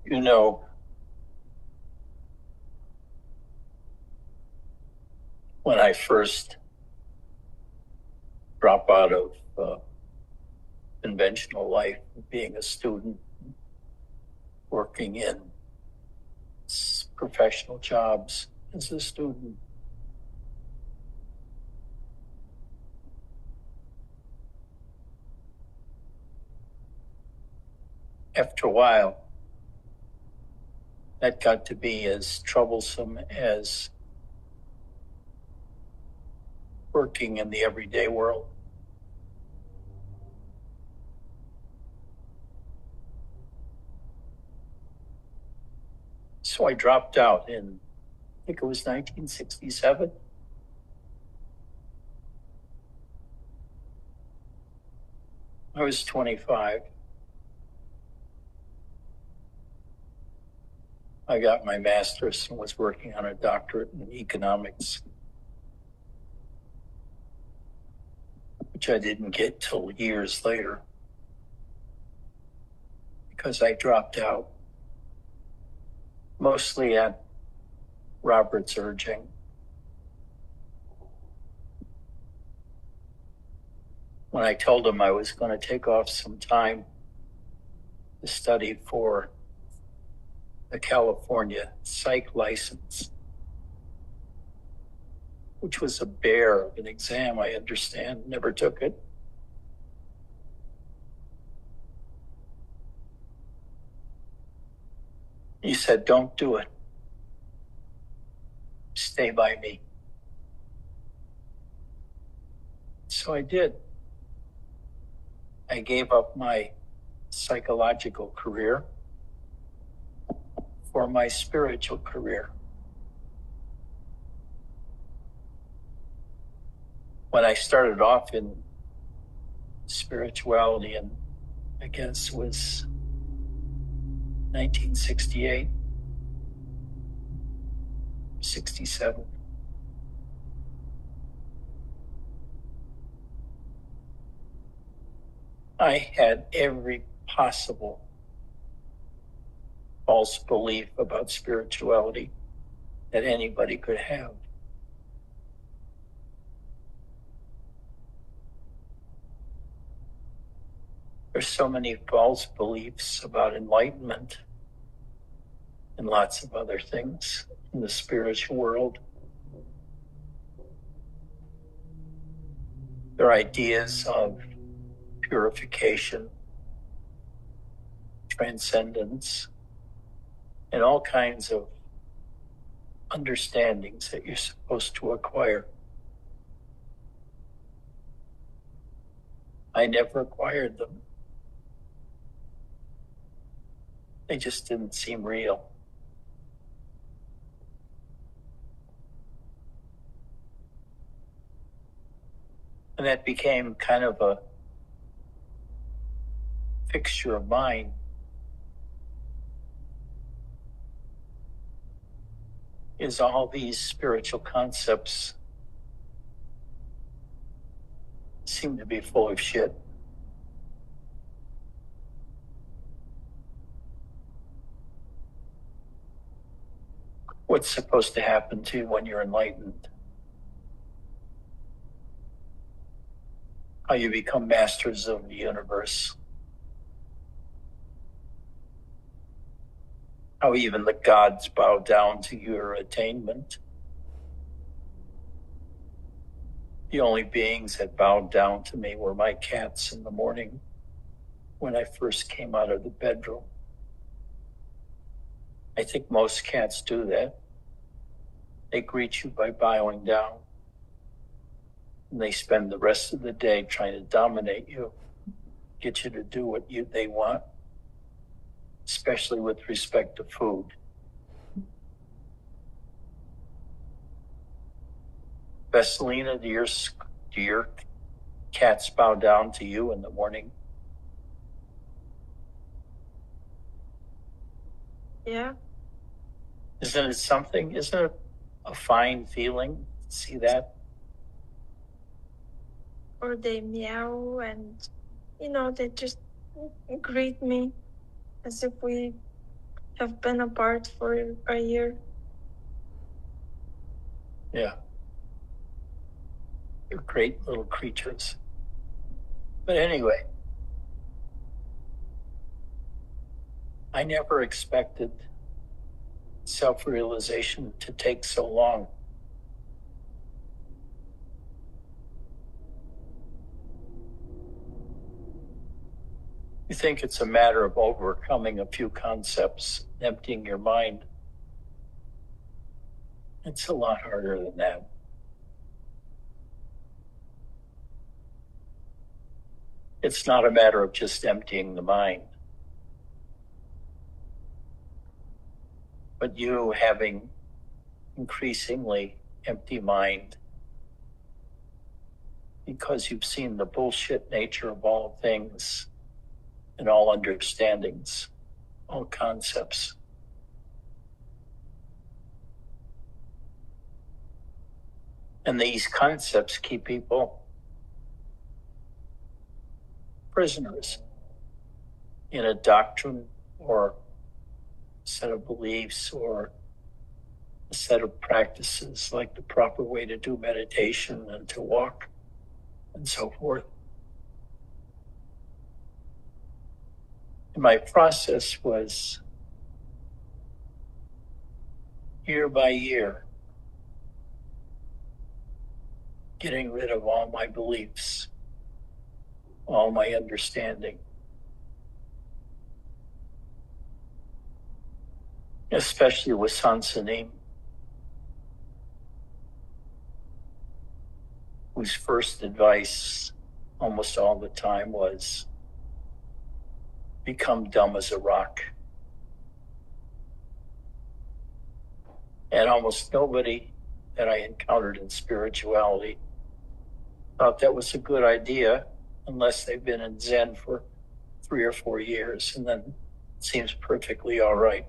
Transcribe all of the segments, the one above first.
You know, when I first dropped out of conventional life, being a student, working in professional jobs as a student, after a while, that got to be as troublesome as working in the everyday world. So I dropped out in, I think it was 1967. I was 25. I got my master's and was working on a doctorate in economics, which I didn't get till years later because I dropped out, mostly at Robert's urging. When I told him I was going to take off some time to study for the California psych license, which was a bear of an exam, I understand, never took it. He said, "Don't do it. Stay by me." So I did. I gave up my psychological career for my spiritual career. When I started off in spirituality, and I guess was 1968, 67. I had every possible false belief about spirituality that anybody could have. There's so many false beliefs about enlightenment and lots of other things in the spiritual world. There are ideas of purification, transcendence, and all kinds of understandings that you're supposed to acquire. I never acquired them. They just didn't seem real. And that became kind of a fixture of mine. Is all these spiritual concepts seem to be full of shit. What's supposed to happen to you when you're enlightened? How you become masters of the universe. How even the gods bow down to your attainment. The only beings that bowed down to me were my cats in the morning when I first came out of the bedroom. I think most cats do that. They greet you by bowing down. And they spend the rest of the day trying to dominate you, get you to do what they want, especially with respect to food. Vesselina, do your cats bow down to you in the morning? Yeah. Isn't it a fine feeling to see that? Or they meow and, they just greet me as if we have been apart for a year. Yeah. They're great little creatures. But anyway, I never expected self-realization to take so long. You think it's a matter of overcoming a few concepts, emptying your mind. It's a lot harder than that. It's not a matter of just emptying the mind, but you having increasingly empty mind because you've seen the bullshit nature of all things and all understandings, all concepts. And these concepts keep people prisoners in a doctrine or a set of beliefs or a set of practices, like the proper way to do meditation and to walk and so forth. And my process was year by year, getting rid of all my beliefs, all my understanding, especially with Sansanim, whose first advice almost all the time was, become dumb as a rock. And almost nobody that I encountered in spirituality thought that was a good idea unless they've been in Zen for 3 or 4 years, and then it seems perfectly all right.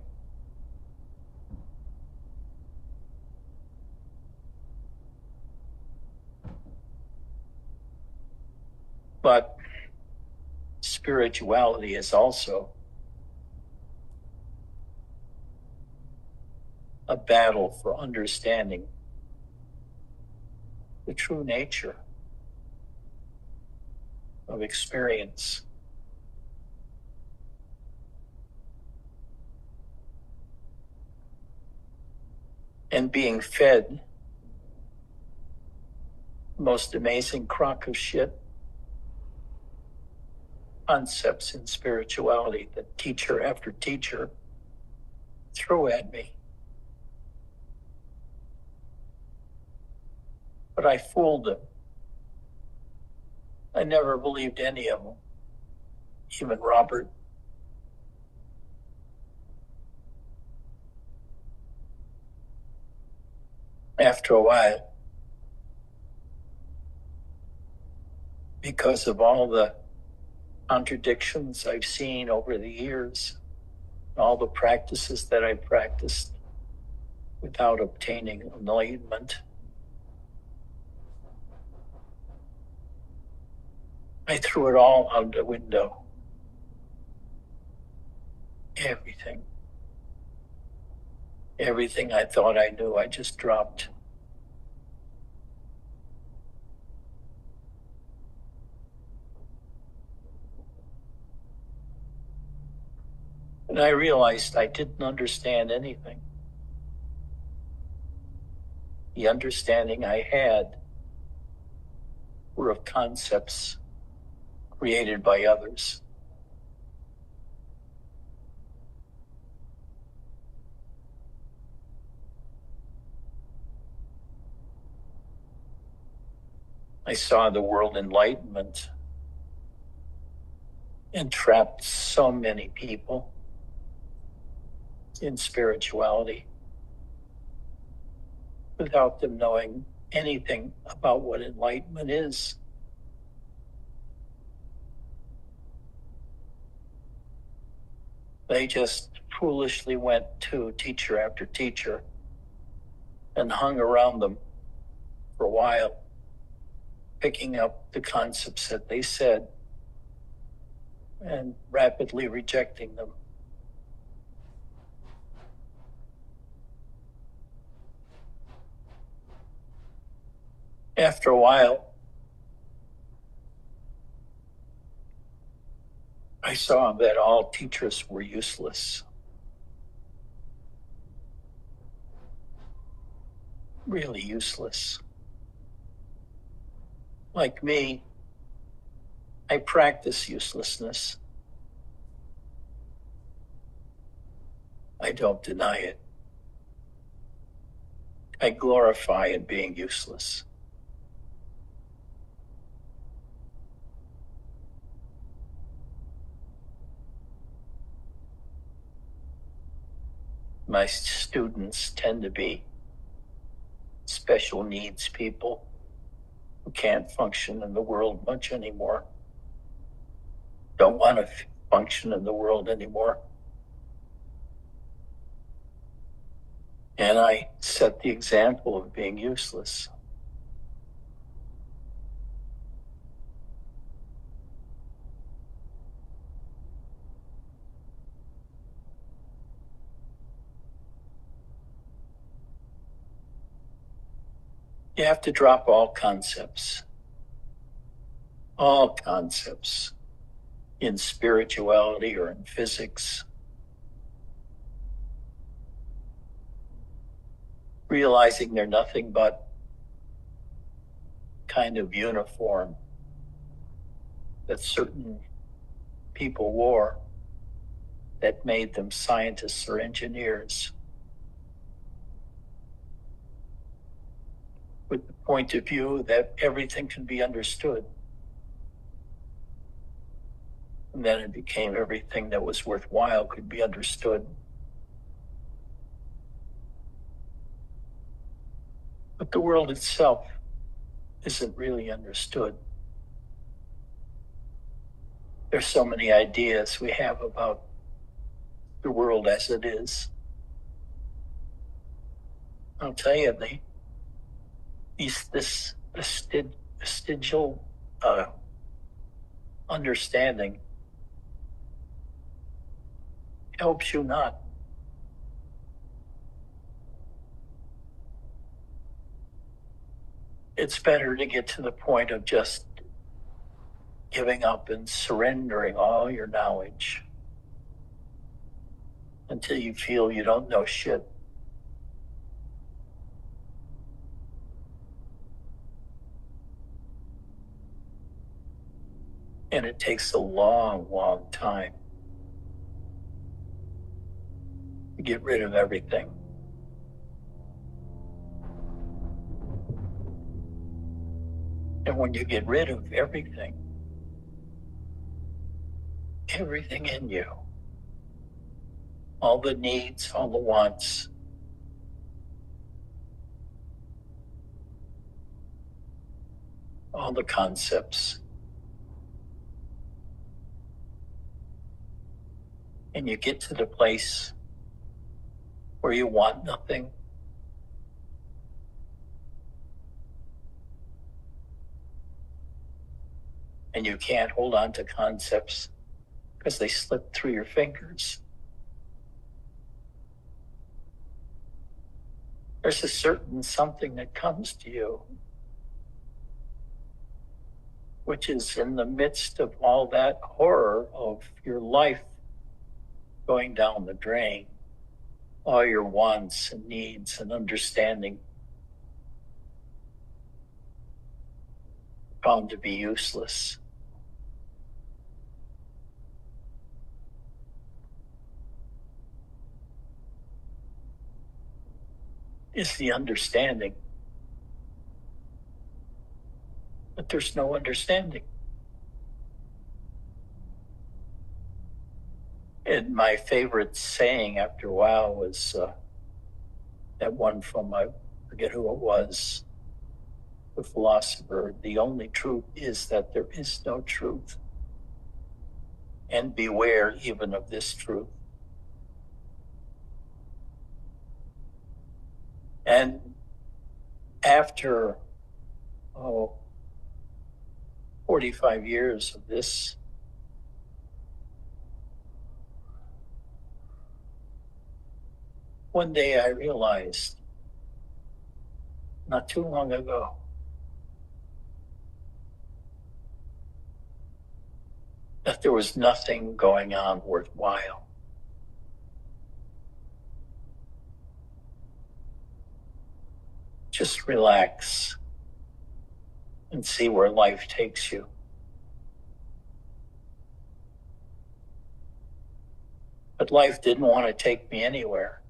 But spirituality is also a battle for understanding the true nature of experience. And being fed the most amazing crock of shit concepts in spirituality that teacher after teacher threw at me. But I fooled them. I never believed any of them, even Robert. After a while, because of all the contradictions I've seen over the years, all the practices that I practiced without obtaining enlightenment, I threw it all out the window. Everything. Everything I thought I knew, I just dropped. And I realized I didn't understand anything. The understanding I had were of concepts created by others. I saw the world enlightenment entrapped so many people in spirituality without them knowing anything about what enlightenment is. They just foolishly went to teacher after teacher and hung around them for a while, picking up the concepts that they said and rapidly rejecting them. After a while, I saw that all teachers were useless. Really useless. Like me, I practice uselessness. I don't deny it. I glorify in being useless. My students tend to be special needs people who can't function in the world much anymore. Don't want to function in the world anymore. And I set the example of being useless. You have to drop all concepts in spirituality or in physics. Realizing they're nothing but kind of uniform that certain people wore that made them scientists or engineers, with the point of view that everything can be understood. And then it became everything that was worthwhile could be understood. But the world itself isn't really understood. There's so many ideas we have about the world as it is. I'll tell you, this vestigial understanding helps you not. It's better to get to the point of just giving up and surrendering all your knowledge until you feel you don't know shit. And it takes a long, long time to get rid of everything. And when you get rid of everything in you, all the needs, all the wants, all the concepts, and you get to the place where you want nothing, and you can't hold on to concepts because they slip through your fingers. There's a certain something that comes to you, which is in the midst of all that horror of your life going down the drain, all your wants and needs and understanding found to be useless. Is the understanding. But there's no understanding. And my favorite saying after a while was that one from, I forget who it was, the philosopher, the only truth is that there is no truth. And beware even of this truth. And after 45 years of this, one day I realized, not too long ago, that there was nothing going on worthwhile. Just relax and see where life takes you. But life didn't want to take me anywhere.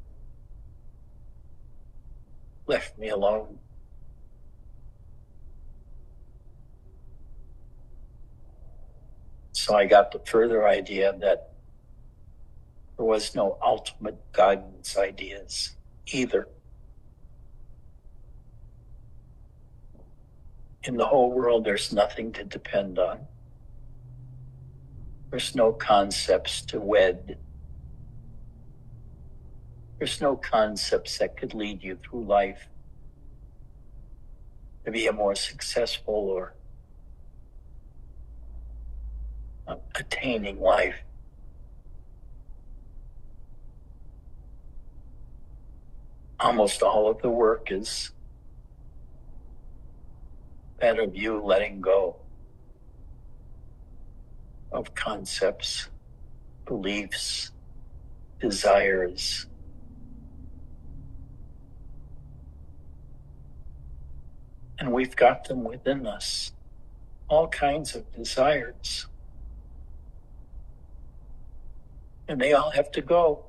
Left me alone. So I got the further idea that there was no ultimate guidance ideas either. In the whole world, there's nothing to depend on. There's no concepts to wed. There's no concepts that could lead you through life to be a more successful or attaining life. Almost all of the work is that of you letting go of concepts, beliefs, desires. And we've got them within us, all kinds of desires. And they all have to go.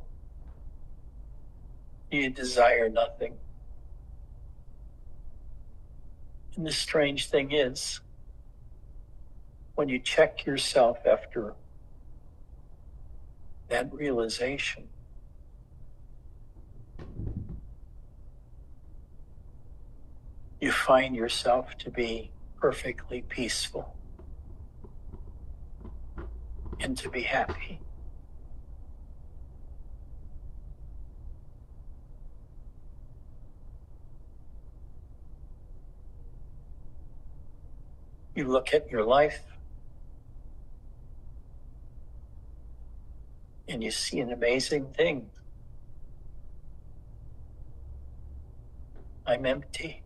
You desire nothing. And the strange thing is, when you check yourself after that realization, you find yourself to be perfectly peaceful and to be happy. You look at your life and you see an amazing thing. I'm empty.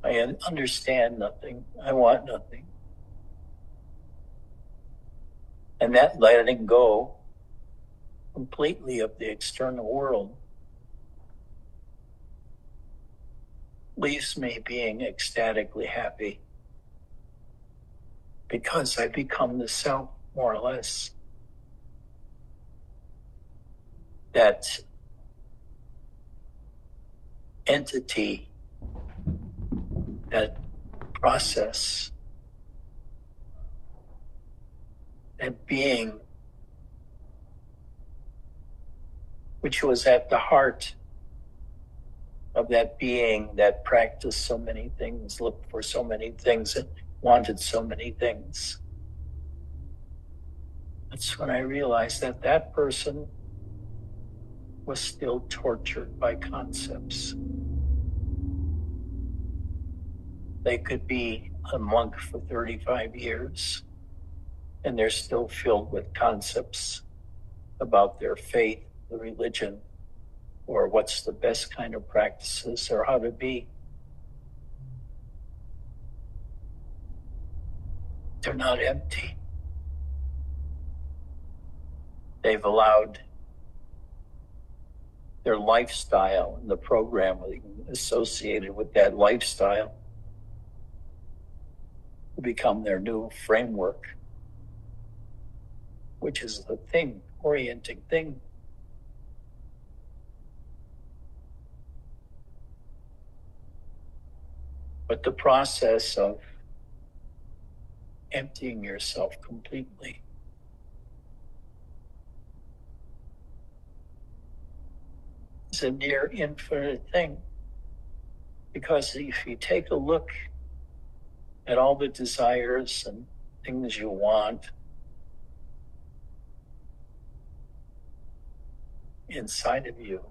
I understand nothing. I want nothing. And that letting go completely of the external world leaves me being ecstatically happy because I become the self, more or less. That entity, that process, that being, which was at the heart of that being that practiced so many things, looked for so many things, and wanted so many things. That's when I realized that that person was still tortured by concepts. They could be a monk for 35 years, and they're still filled with concepts about their faith, the religion, or what's the best kind of practices, or how to be. They're not empty. They've allowed their lifestyle and the program associated with that lifestyle to become their new framework, which is the thing, orienting thing. But the process of emptying yourself completely is a near infinite thing. Because if you take a look at all the desires and things you want inside of you,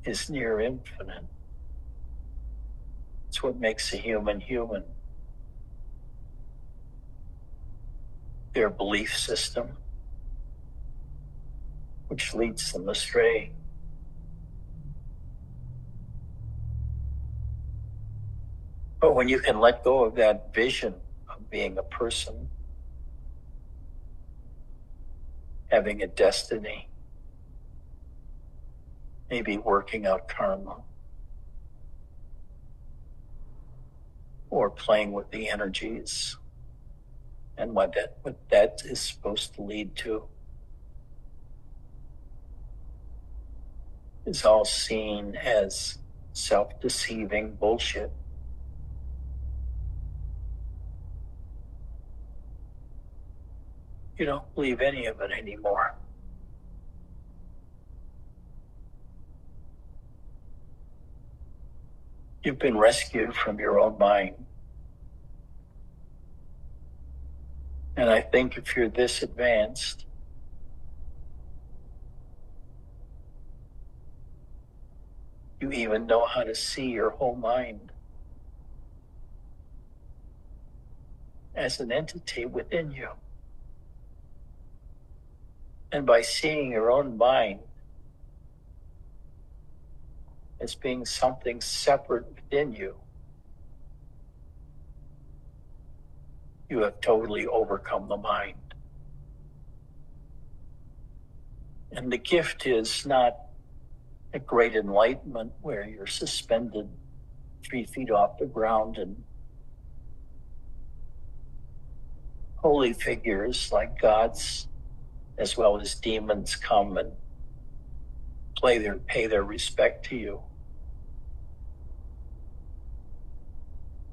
is near infinite. It's what makes a human human. Their belief system, which leads them astray. But when you can let go of that vision of being a person, having a destiny, maybe working out karma, or playing with the energies and what that is supposed to lead to, is all seen as self-deceiving bullshit. You don't believe any of it anymore. You've been rescued from your own mind. And I think if you're this advanced, you even know how to see your whole mind as an entity within you. And by seeing your own mind as being something separate within you, you have totally overcome the mind. And the gift is not a great enlightenment where you're suspended 3 feet off the ground and holy figures like gods as well as demons come and pay their respect to you.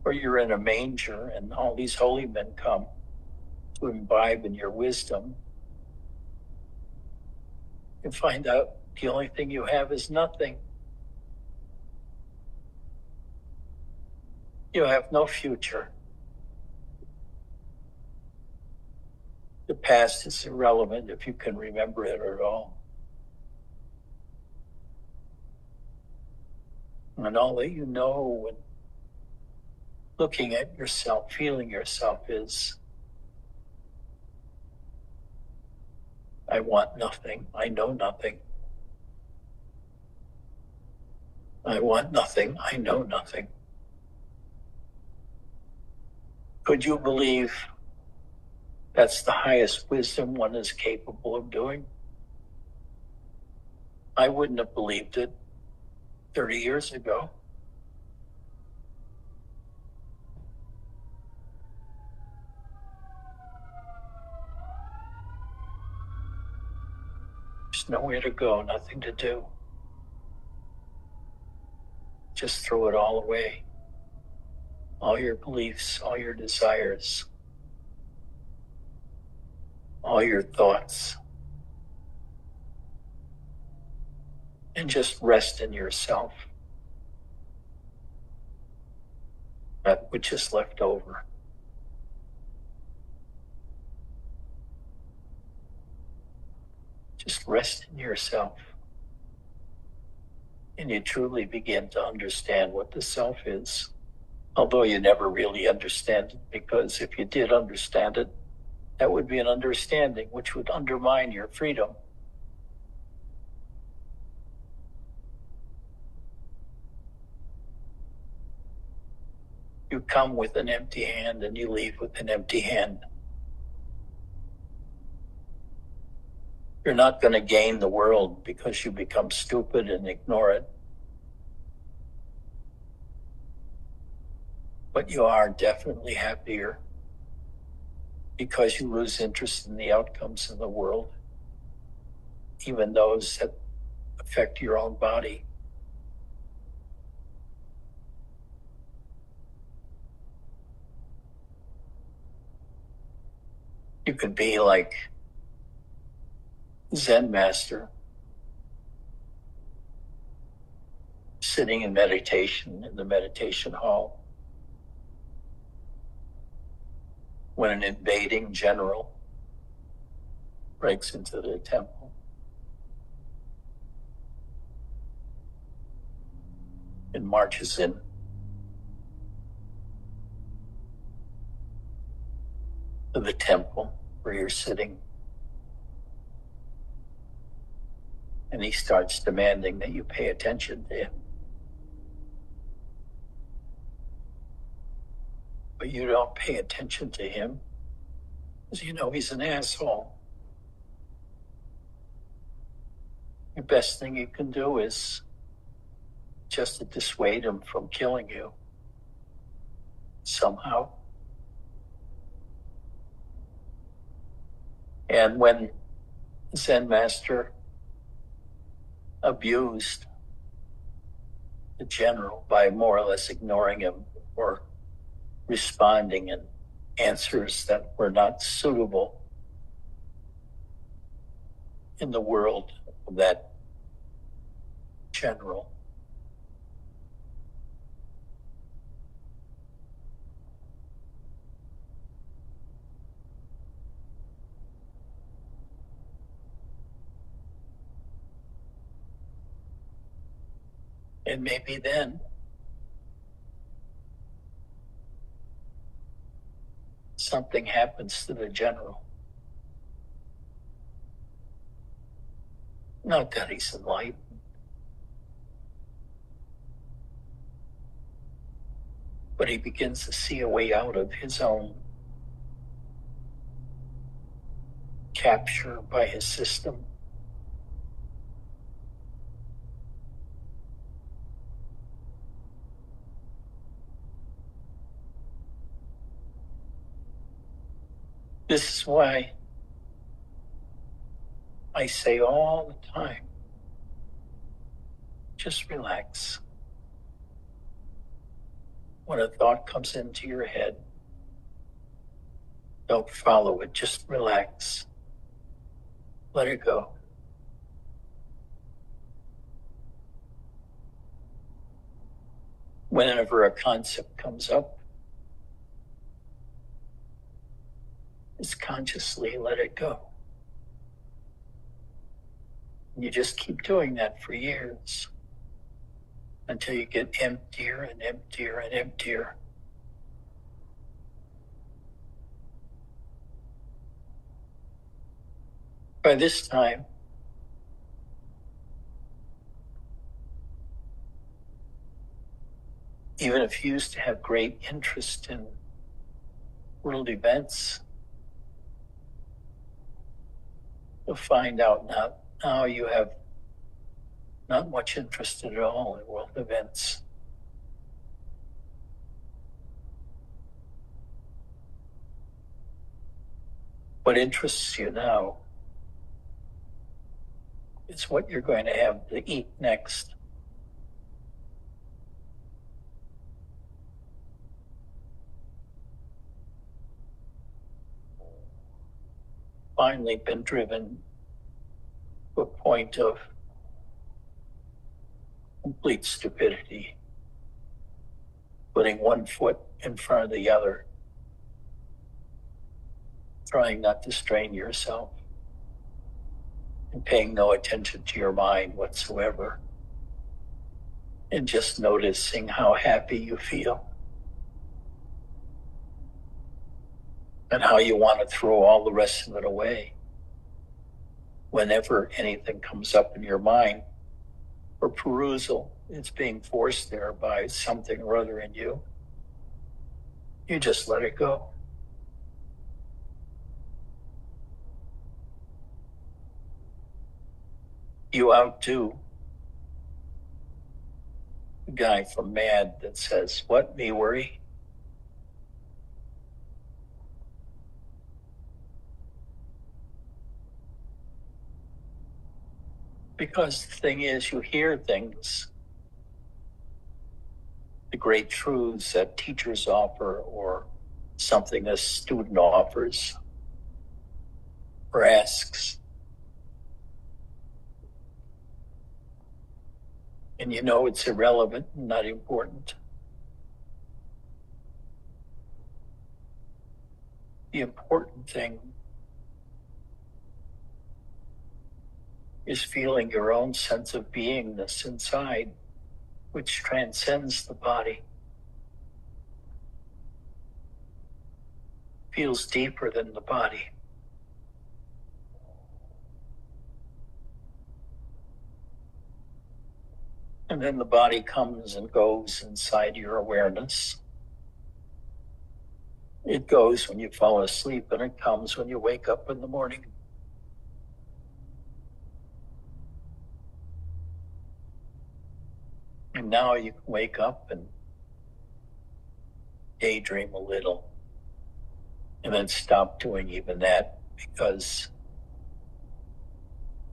Or you're in a manger and all these holy men come to imbibe in your wisdom. You find out the only thing you have is nothing. You have no future. The past is irrelevant if you can remember it at all. And all that you know when looking at yourself, feeling yourself is, I want nothing. I know nothing. I want nothing. I know nothing. Could you believe that's the highest wisdom one is capable of doing? I wouldn't have believed it 30 years ago. There's nowhere to go, nothing to do. Just throw it all away. All your beliefs, all your desires, all your thoughts. And just rest in yourself. That which is left over. Just rest in yourself. And you truly begin to understand what the self is. Although you never really understand it, because if you did understand it, that would be an understanding which would undermine your freedom. You come with an empty hand and you leave with an empty hand. You're not going to gain the world because you become stupid and ignore it. But you are definitely happier because you lose interest in the outcomes in the world, even those that affect your own body. You could be like Zen master, sitting in meditation in the meditation hall, when an invading general breaks into the temple. And marches in. To the temple where you're sitting. And he starts demanding that you pay attention to him. but you don't pay attention to him because you know he's an asshole. The best thing you can do is just to dissuade him from killing you somehow. And when the Zen master abused the general by more or less ignoring him or responding in answers that were not suitable in the world of that general, and maybe then something happens to the general. Not that he's enlightened, but he begins to see a way out of his own capture by his system. This is why I say all the time, just relax. When a thought comes into your head, don't follow it, just relax. Let it go. Whenever a concept comes up, just consciously let it go. You just keep doing that for years until you get emptier and emptier and emptier. By this time, even if you used to have great interest in world events, you'll find out now you have not much interest at all in world events. What interests you now is what you're going to have to eat next. Finally been driven to a point of complete stupidity, putting one foot in front of the other, trying not to strain yourself, and paying no attention to your mind whatsoever, and just noticing how happy you feel and how you want to throw all the rest of it away. Whenever anything comes up in your mind for perusal, it's being forced there by something or other in you. You just let it go. You outdo the guy from Mad that says, "What, me worry?" Because the thing is, you hear things, the great truths that teachers offer, or something a student offers or asks, and you know it's irrelevant and not important. The important thing is feeling your own sense of beingness inside, which transcends the body, feels deeper than the body. And then the body comes and goes inside your awareness. It goes when you fall asleep, and it comes when you wake up in the morning. And now you can wake up and daydream a little, and then stop doing even that, because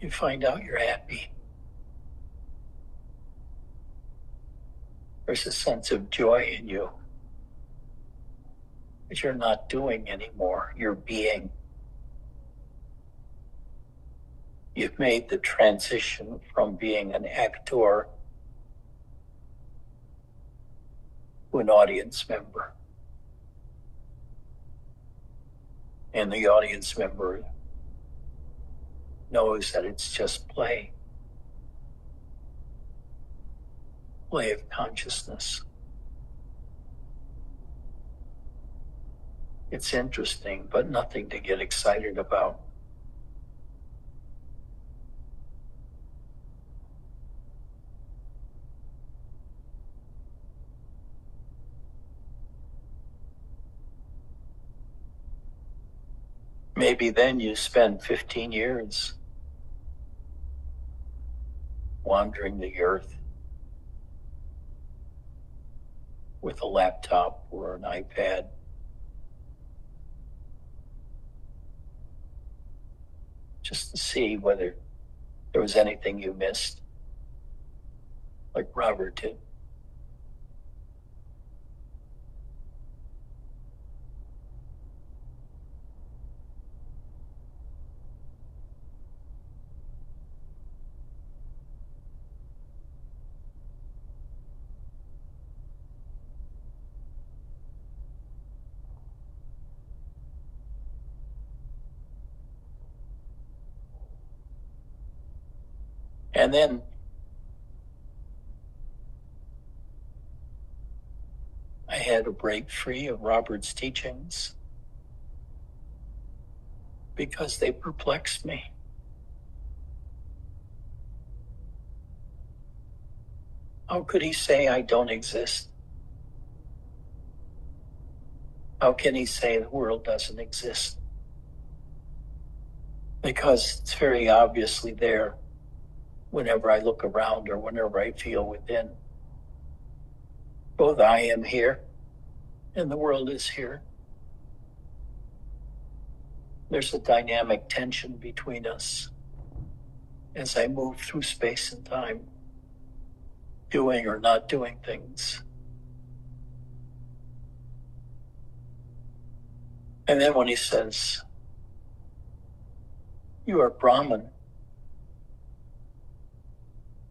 you find out you're happy. There's a sense of joy in you that you're not doing anymore, you're being. You've made the transition from being an actor to an audience member. And the audience member knows that it's just play of consciousness. It's interesting, but nothing to get excited about. Maybe then you spend 15 years wandering the earth with a laptop or an iPad, just to see whether there was anything you missed, like Robert did. And then I had to break free of Robert's teachings because they perplexed me. How could he say I don't exist? How can he say the world doesn't exist? Because it's very obviously there whenever I look around or whenever I feel within. Both I am here and the world is here. There's a dynamic tension between us as I move through space and time, doing or not doing things. And then when he says, you are Brahman,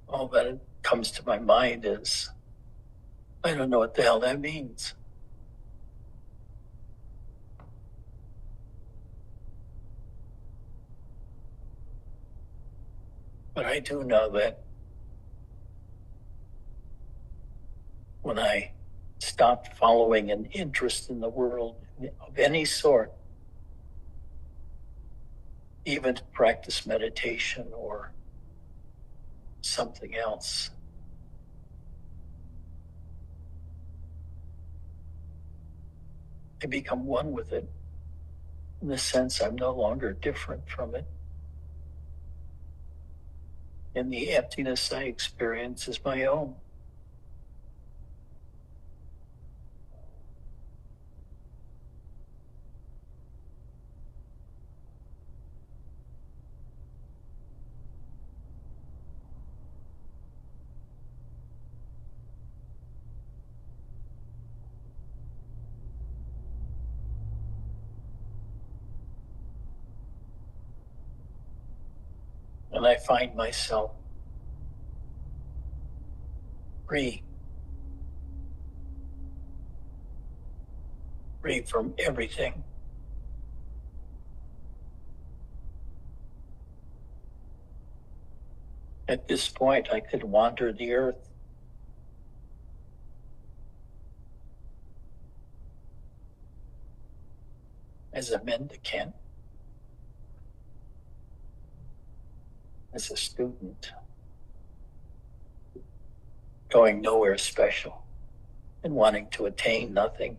all that comes to my mind is, I don't know what the hell that means. But I do know that when I stopped following an interest in the world of any sort, even to practice meditation or something else, I become one with it, in the sense I'm no longer different from it. And the emptiness I experience is my own. And I find myself free from everything. At this point, I could wander the earth as a mendicant, as a student, going nowhere special and wanting to attain nothing.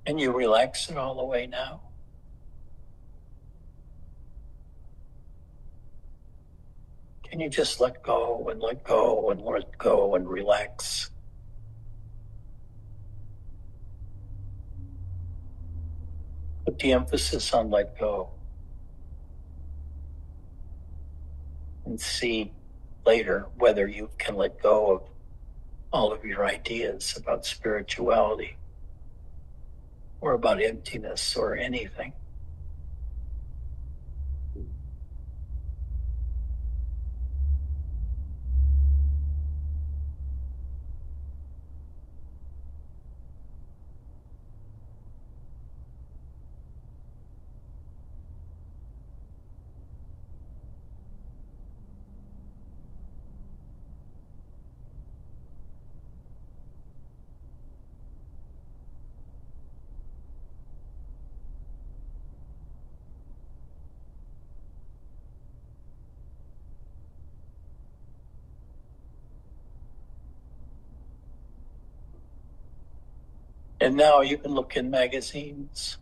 And you relax it all the way now. Can you just let go and let go and let go and relax? Put the emphasis on let go. And see later whether you can let go of all of your ideas about spirituality or about emptiness or anything. And now you can look in magazines.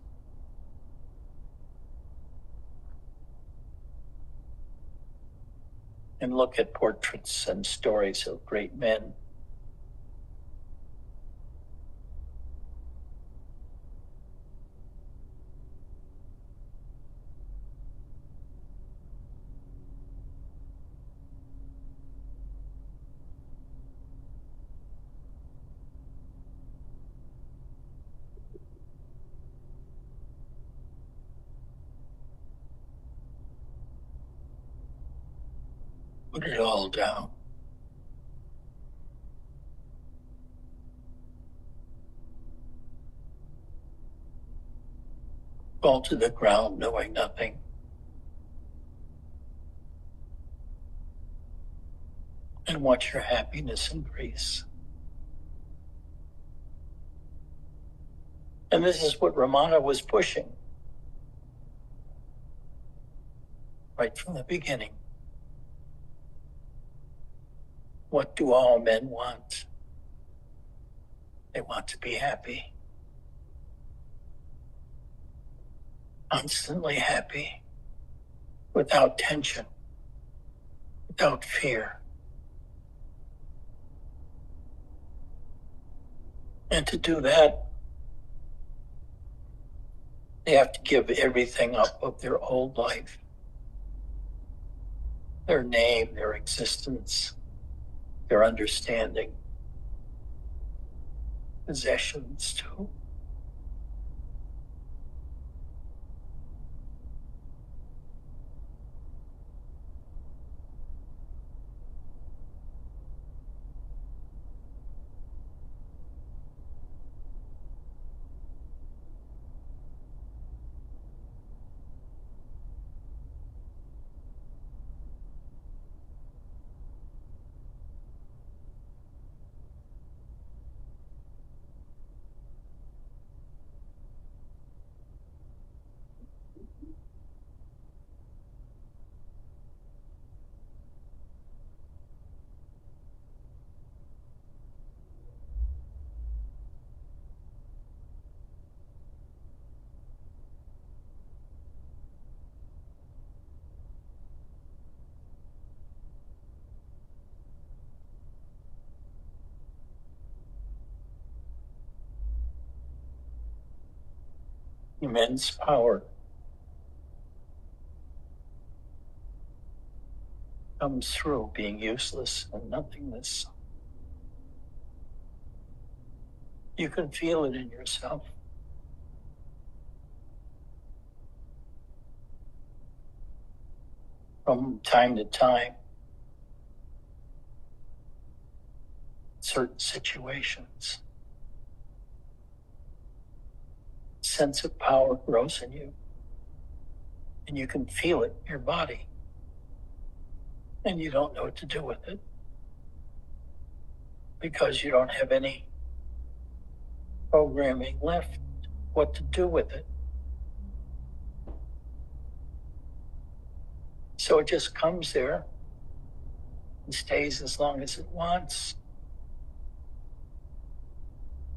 And look at portraits and stories of great men. Put it all down. Fall to the ground knowing nothing. And watch your happiness increase. And this is what Ramana was pushing right from the beginning. What do all men want? They want to be happy. Constantly happy. Without tension. Without fear. And to do that, they have to give everything up of their old life. Their name, their existence, their understanding. Possessions too. Immense power comes through being useless and nothingness. You can feel it in yourself. From time to time, certain situations, sense of power grows in you, and you can feel it in your body, and you don't know what to do with it because you don't have any programming left what to do with it. So it just comes there and stays as long as it wants.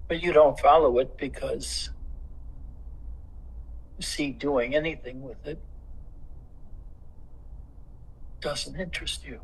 But you don't follow it because see doing anything with it doesn't interest you.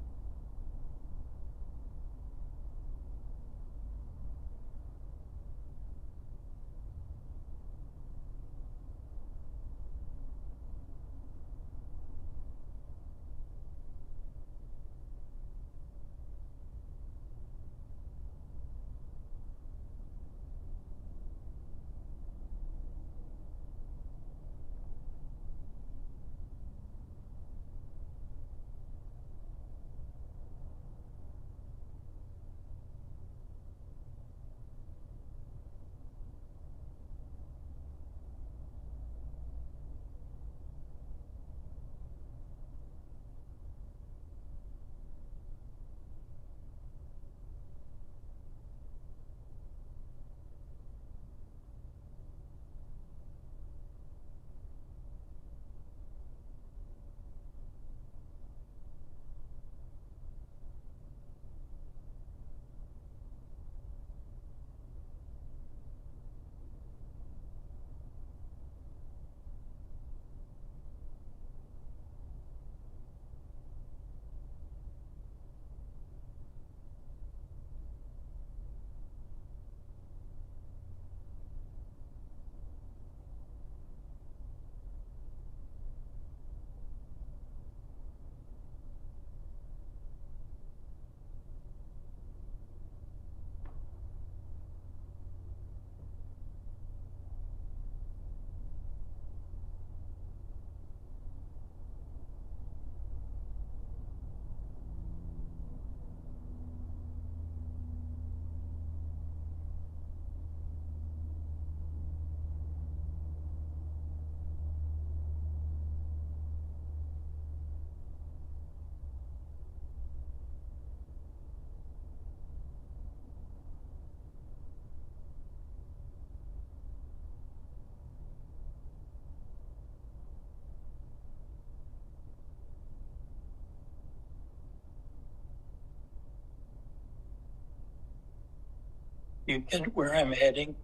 You get where I'm heading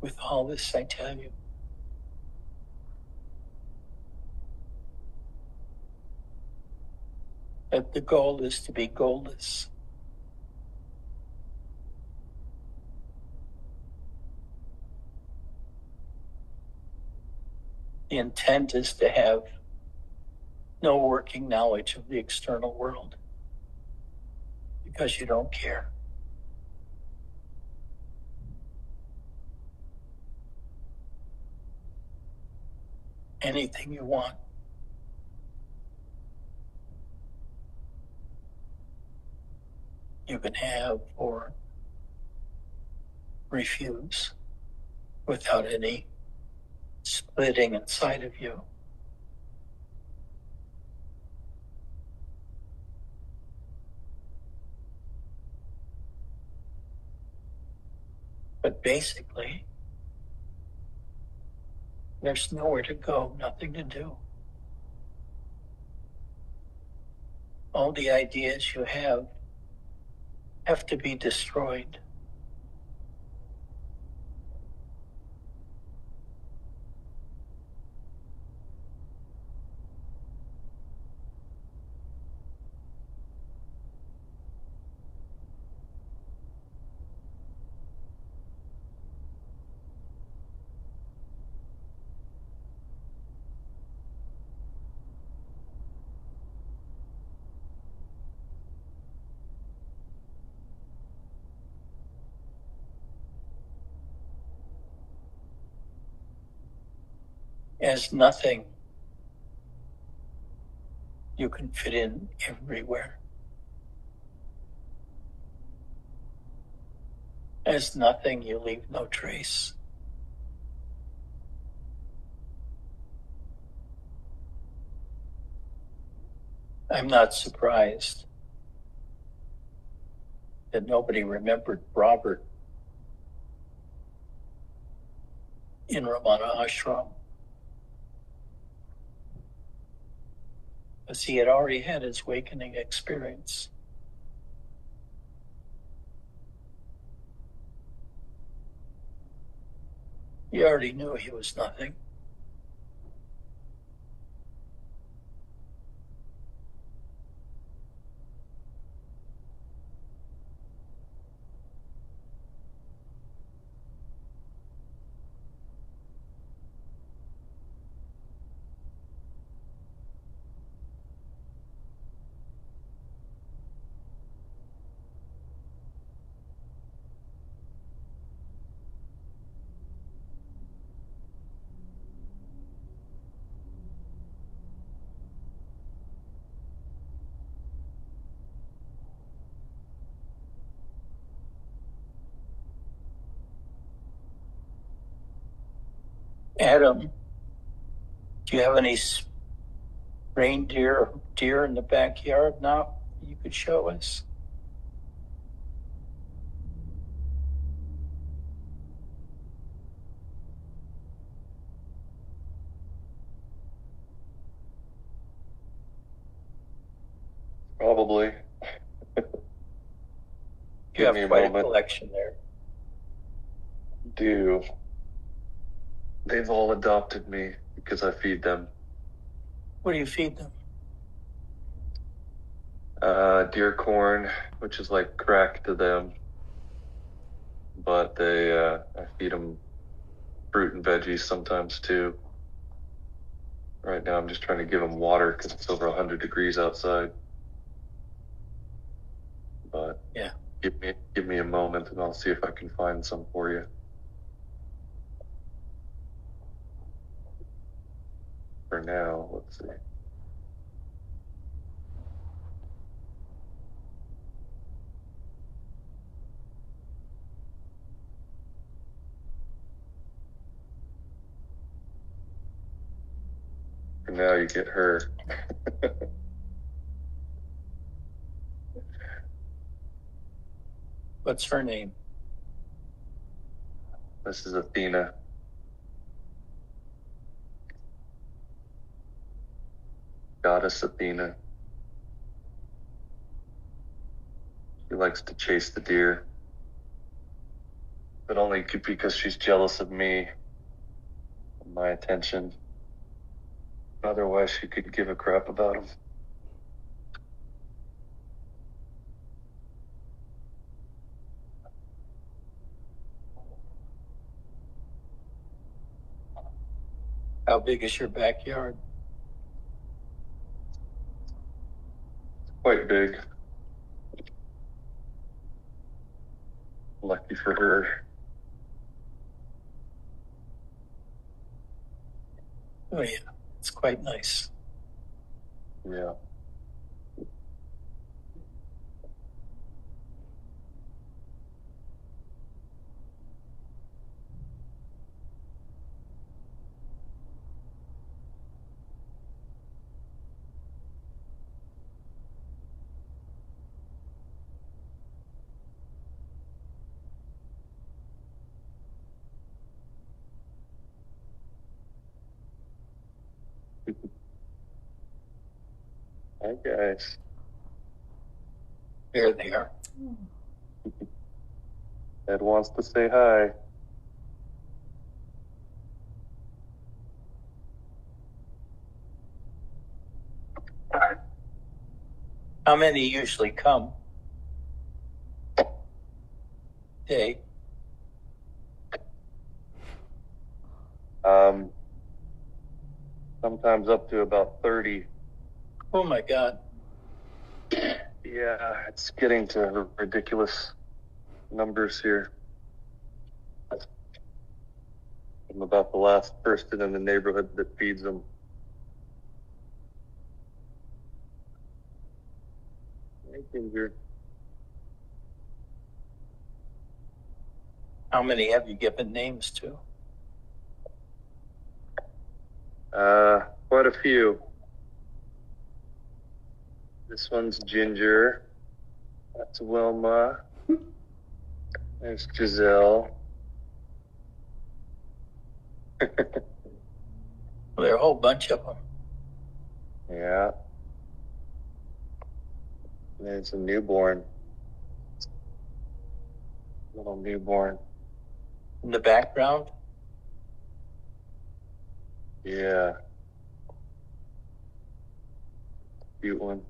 with all this, I tell you. That the goal is to be goalless. The intent is to have no working knowledge of the external world because you don't care. Anything you want. You can have or refuse without any splitting inside of you. But basically, there's nowhere to go, nothing to do. All the ideas you have to be destroyed. As nothing, you can fit in everywhere. As nothing, you leave no trace. I'm not surprised that nobody remembered Robert in Ramana Ashram, because he had already had his awakening experience. He already knew he was nothing. Adam, do you have any reindeer or deer in the backyard now you could show us? Probably. You have quite a collection there. Do. They've all adopted me because I feed them. What do you feed them? Deer corn, which is like crack to them. But I feed them fruit and veggies sometimes too. Right now I'm just trying to give them water because it's over 100 degrees outside. But yeah, give me a moment and I'll see if I can find some for you. For now, let's see. For now, you get her. What's her name? This is Athena. Goddess Athena. She likes to chase the deer. But only because she's jealous of me and my attention. Otherwise, she could give a crap about him. How big is your backyard? Quite big. Lucky for her. Oh yeah, it's quite nice. Yeah. Hi guys. There they are. Ed wants to say hi. How many usually come? Day. Sometimes up to about 30. Oh my God. Yeah, it's getting to ridiculous numbers here. I'm about the last person in the neighborhood that feeds them. Hey, Ginger. How many have you given names to? Quite a few. This one's Ginger. That's Wilma. There's Giselle. Well, there are a whole bunch of them. Yeah. There's a newborn. Little newborn. In the background? Yeah. Cute one.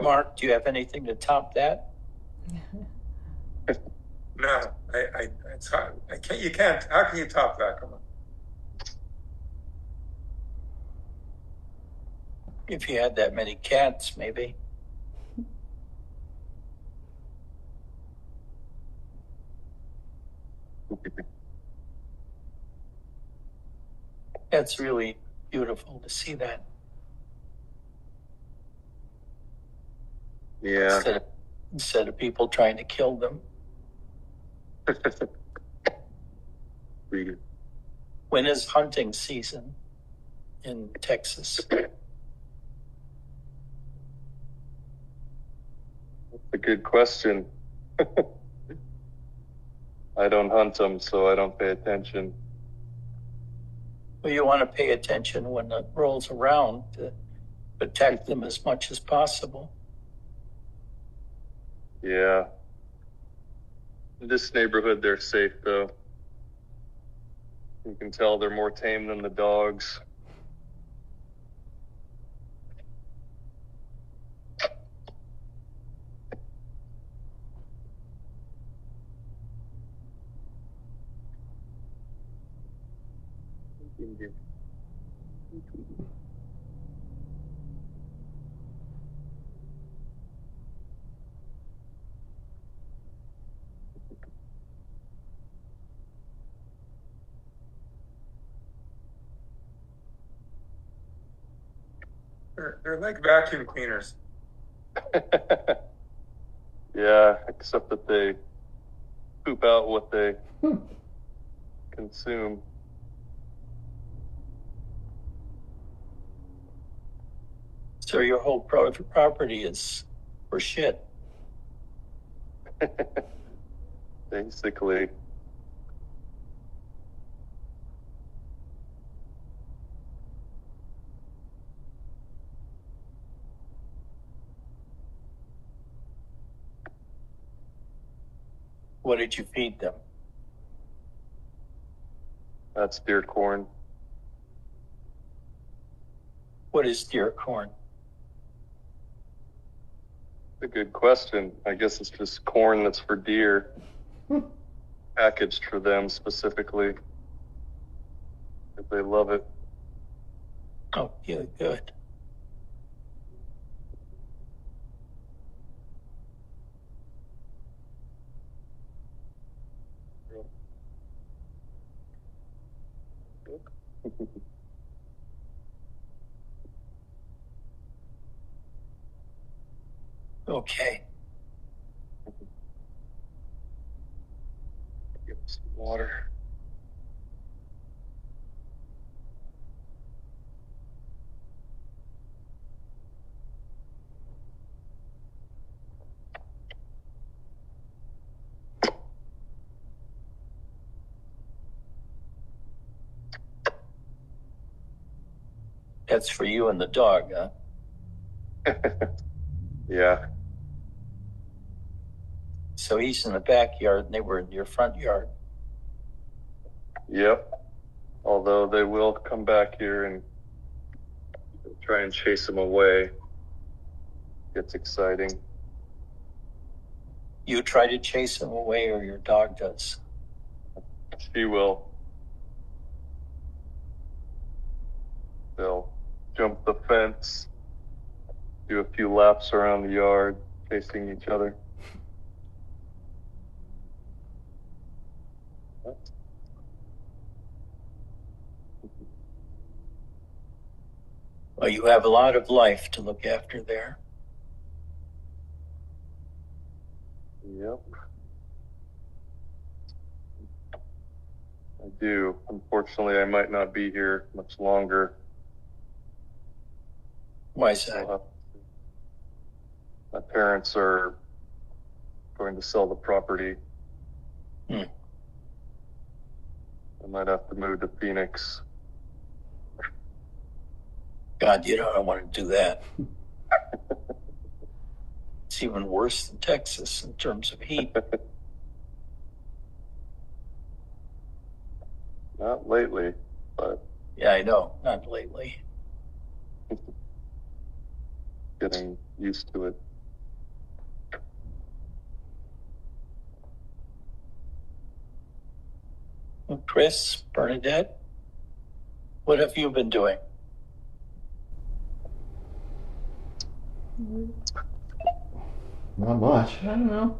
Mark, do you have anything to top that? No, it's hard. You can't. How can you top that? Come on. If you had that many cats, maybe. That's really beautiful to see that. Yeah. Instead of people trying to kill them. When is hunting season in Texas? That's a good question. I don't hunt them, so I don't pay attention. Well, you want to pay attention when it rolls around to protect them as much as possible. Yeah. In this neighborhood, they're safe, though. You can tell they're more tame than the dogs. They're like vacuum cleaners. Yeah, except that they poop out what they consume. So your whole property is for shit. Basically. What did you feed them? That's deer corn. What is deer corn? A good question. I guess it's just corn that's for deer, packaged for them specifically. If they love it. Oh, yeah, good. Okay. Give them some water. That's for you and the dog, huh? Yeah. So he's in the backyard and they were in your front yard. Yep. Although they will come back here and try and chase them away. Gets exciting. You try to chase them away or your dog does? She will. They'll jump the fence, do a few laps around the yard, chasing each other. Well, you have a lot of life to look after there. Yep. I do. Unfortunately, I might not be here much longer. Why is that? My parents are going to sell the property. Hmm. I might have to move to Phoenix. God, you don't want to do that. It's even worse than Texas in terms of heat. Not lately, but Yeah, I know. Not lately. getting used to it. Well, Chris, Bernadette, what have you been doing? Not much. I don't know.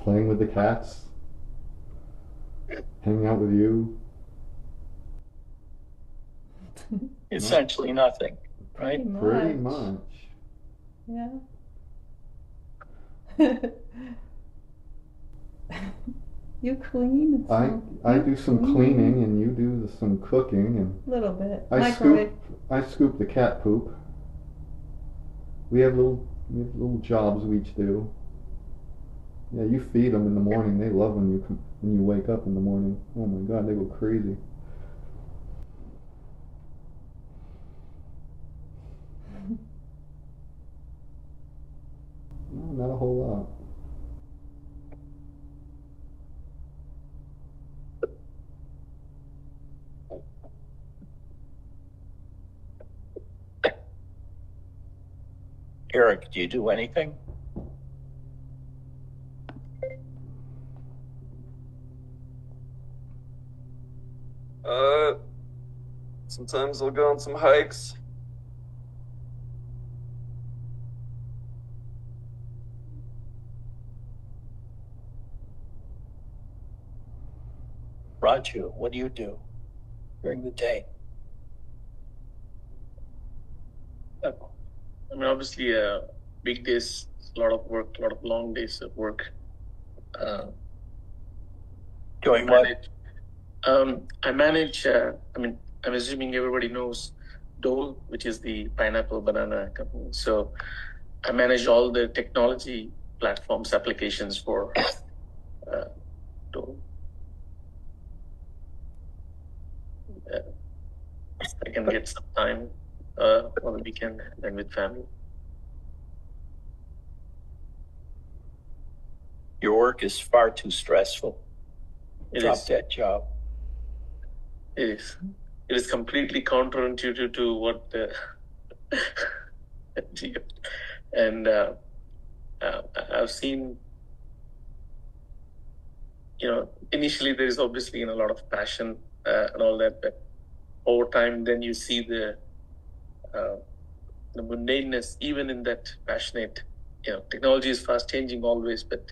Playing with the cats. Hanging out with you. Essentially nothing, right? Pretty much. Yeah. You clean? I do some cleaning and you do some cooking and A little bit. I Microwave. scoop the cat poop. We have little jobs we each do. Yeah, you feed them in the morning. They love when you wake up in the morning. Oh my God, they go crazy. No, not a whole lot. Eric, do you do anything? Sometimes I'll go on some hikes. Raju, what do you do during the day? I mean, obviously, big days, a lot of work, a lot of long days of work. Doing what? I manage, I'm assuming everybody knows Dole, which is the pineapple banana company. So I manage all the technology platforms, applications for Dole. I can get some time on the weekend and with family. Your work is far too stressful. Drop is. that job. It is. It is completely counterintuitive to what and I've seen, initially there is obviously a lot of passion and all that, but over time then you see the mundaneness even in that passionate. Technology is fast changing always, but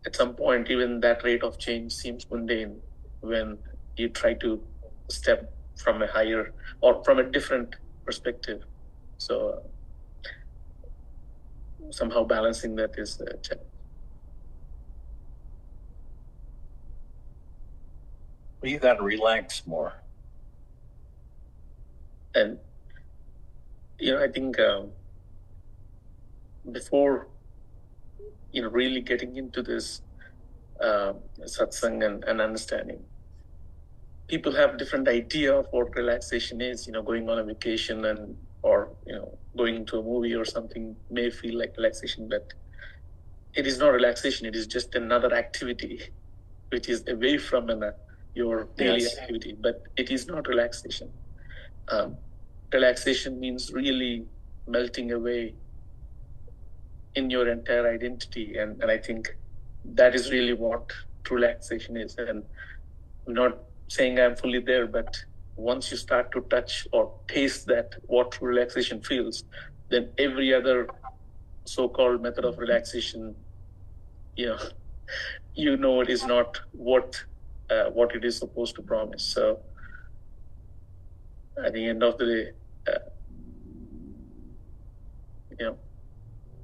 at some point even that rate of change seems mundane when you try to step from a higher or from a different perspective. So somehow balancing that is a challenge. Well, you got to relax more. And I think before really getting into this satsang and understanding, people have different idea of what relaxation is. Going on a vacation or going to a movie or something may feel like relaxation, but it is not relaxation. It is just another activity which is away from your daily activity, but it is not relaxation. Relaxation means really melting away in your entire identity, and I think that is really what true relaxation is. And I'm not saying I'm fully there, but once you start to touch or taste that what true relaxation feels, then every other so-called method of relaxation, it is not what it is supposed to promise. So at the end of the day,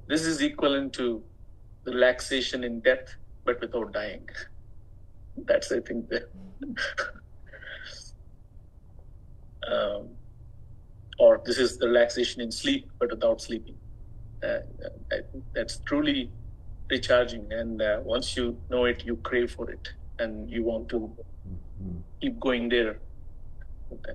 this is equivalent to the relaxation in death, but without dying. That's, I think, or this is the relaxation in sleep, but without sleeping. I think that's truly recharging. And once you know it, you crave for it, and you want to keep going there. Okay.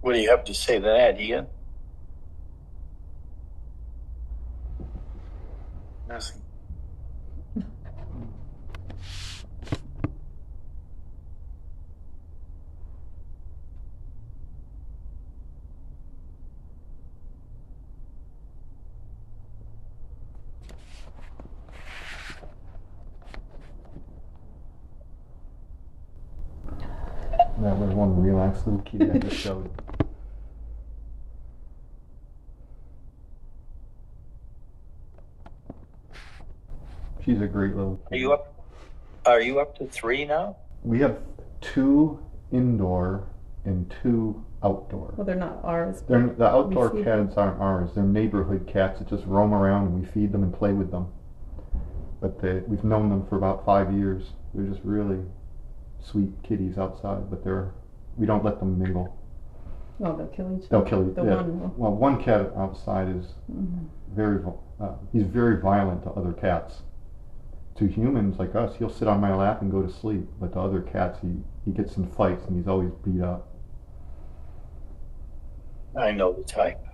What do you have to say to that, Ian? Nothing. That was one relaxed little kitty I just showed. She's a great little kitty. Are you up to 3 now? We have 2 indoor and 2 outdoor. Well, they're not ours. The outdoor we feed cats aren't ours. They're neighborhood cats that just roam around and we feed them and play with them. But we've known them for about 5 years. They're just really sweet kitties outside, but we don't let them mingle. Oh, they'll kill each They'll other. kill each other. Well, one cat outside is he's very violent to other cats. To humans like us, he'll sit on my lap and go to sleep, but to other cats, he gets in fights and he's always beat up. I know the type.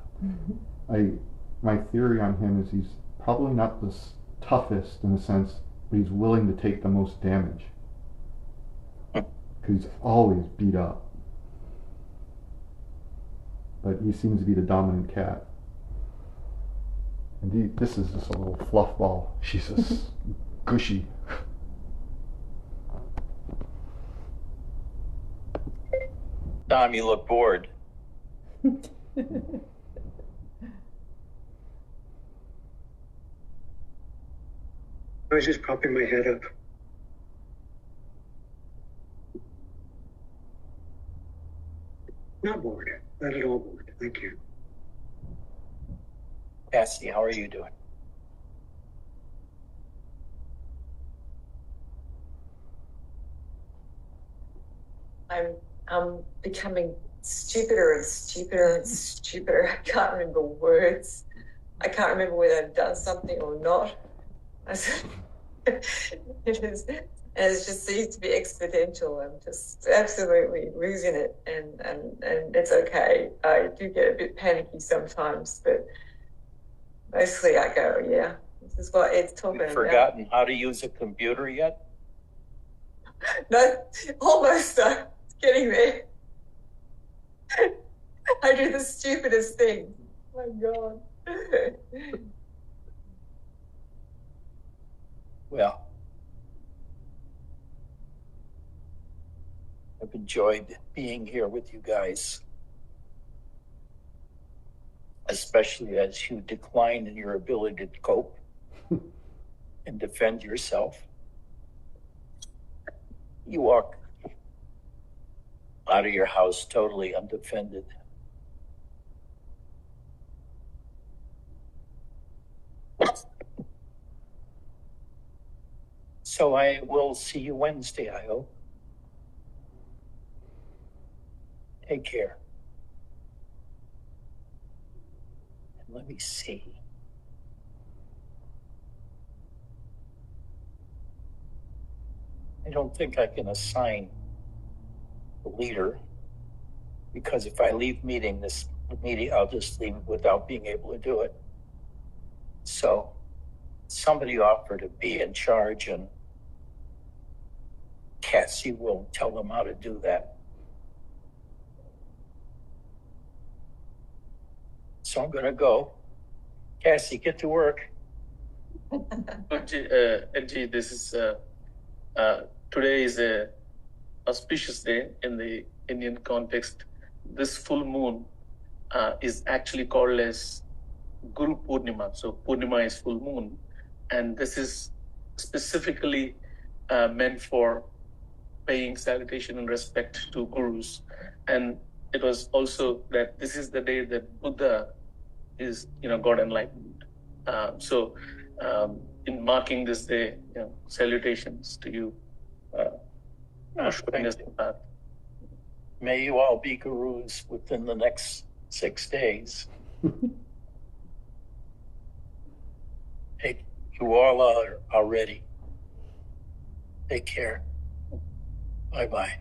My theory on him is he's probably not the toughest in a sense, but he's willing to take the most damage. Because he's always beat up. But he seems to be the dominant cat. And this is just a little fluff ball. She's just gushy. Tom, you look bored. I was just popping my head up. Not bored. Not at all bored. Thank you. Cassie, how are you doing? I'm becoming stupider and stupider and stupider. I can't remember words. I can't remember whether I've done something or not. It just seems to be exponential. I'm just absolutely losing it, and it's okay. I do get a bit panicky sometimes, but mostly I go, yeah, this is what Ed's talking about. You've forgotten how to use a computer yet? No, almost though. It's getting there. I do the stupidest thing. Oh my God. Well, I've enjoyed being here with you guys, especially as you decline in your ability to cope and defend yourself. You walk out of your house totally undefended. So I will see you Wednesday, I hope. Take care. And let me see. I don't think I can assign the leader, because if I leave this meeting, I'll just leave without being able to do it. So somebody offered to be in charge, and Cassie will tell them how to do that. So I'm going to go. Cassie, get to work. Edji, this is today is a auspicious day in the Indian context. This full moon is actually called as Guru Purnima. So Purnima is full moon, and this is specifically meant for paying salutation and respect to gurus. And it was also that this is the day that Buddha is, got enlightened. So in marking this day, salutations to you. Showing us the path. May you all be gurus within the next 6 days. Hey, you all are ready. Take care. Bye-bye.